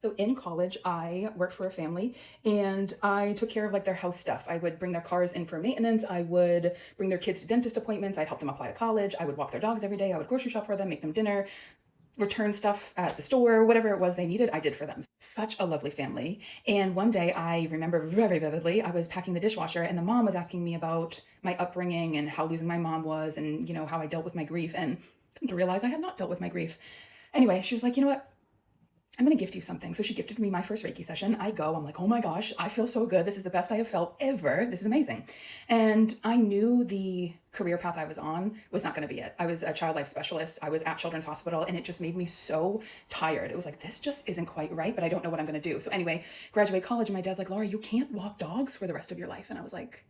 So in college, I worked for a family and I took care of like their house stuff. I would bring their cars in for maintenance. I would bring their kids to dentist appointments. I'd help them apply to college. I would walk their dogs every day. I would grocery shop for them, make them dinner, return stuff at the store, whatever it was they needed, I did for them. Such a lovely family. And one day I remember very vividly, I was packing the dishwasher and the mom was asking me about my upbringing and how losing my mom was and, how I dealt with my grief. And come to realize I had not dealt with my grief. Anyway, she was like, you know what? I'm going to gift you something. So she gifted me my first Reiki session. I go, I'm like, oh my gosh, I feel so good. This is the best I have felt ever. This is amazing. And I knew the career path I was on was not going to be it. I was a child life specialist. I was at Children's Hospital and it just made me so tired. It was like, this just isn't quite right, but I don't know what I'm going to do. So anyway, graduate college and my dad's like, Laura, you can't walk dogs for the rest of your life. And I was like,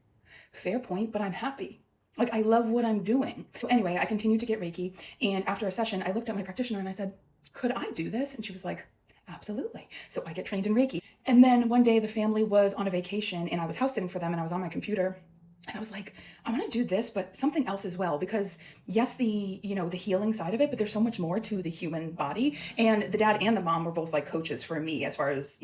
fair point, but I'm happy. Like, I love what I'm doing. So anyway, I continued to get Reiki. And after a session, I looked at my practitioner and I said, could I do this? And she was like, absolutely. So I get trained in Reiki. And then one day the family was on a vacation and I was house sitting for them and I was on my computer and I was like, I want to do this, but something else as well, because yes, the healing side of it, but there's so much more to the human body. And the dad and the mom were both like coaches for me as far as,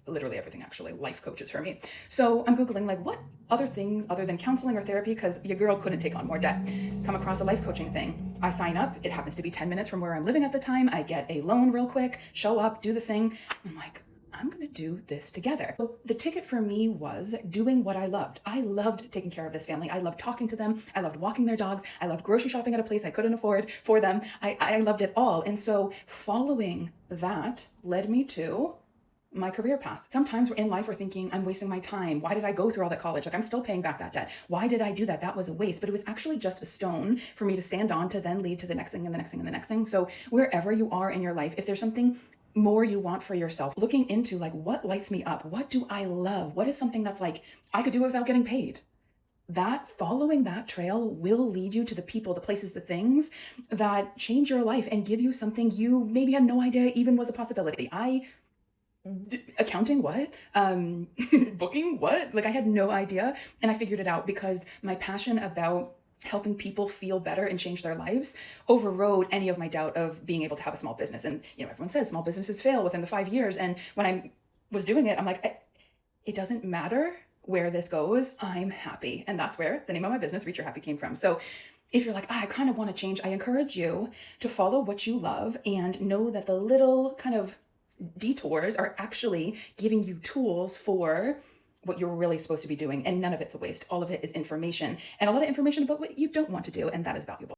literally everything, actually life coaches for me. So I'm Googling like what other things other than counseling or therapy, because your girl couldn't take on more debt. Come across a life coaching thing. I sign up. It happens to be 10 minutes from where I'm living at the time. I get a loan real quick, show up, do the thing. I'm like, I'm going to do this together. So the ticket for me was doing what I loved. I loved taking care of this family. I loved talking to them. I loved walking their dogs. I loved grocery shopping at a place I couldn't afford for them. I loved it all. And so following that led me to my career path. Sometimes in life we're thinking, I'm wasting my time. Why did I go through all that college? Like, I'm still paying back that debt. Why did I do that? That was a waste. But it was actually just a stone for me to stand on to then lead to the next thing and the next thing and the next thing. So wherever you are in your life, if there's something more you want for yourself, looking into like, what lights me up? What do I love? What is something that's like, I could do it without getting paid? That following that trail will lead you to the people, the places, the things that change your life and give you something you maybe had no idea even was a possibility. Accounting, what? Booking, what? Like, I had no idea. And I figured it out because my passion about helping people feel better and change their lives overrode any of my doubt of being able to have a small business. And, everyone says small businesses fail within the 5 years. And when I was doing it, I'm like, it doesn't matter where this goes. I'm happy. And that's where the name of my business, Reach Your Happy, came from. So if you're like, I kind of want to change, I encourage you to follow what you love and know that the little kind of detours are actually giving you tools for what you're really supposed to be doing. And none of it's a waste. All of it is information, and a lot of information about what you don't want to do. And that is valuable.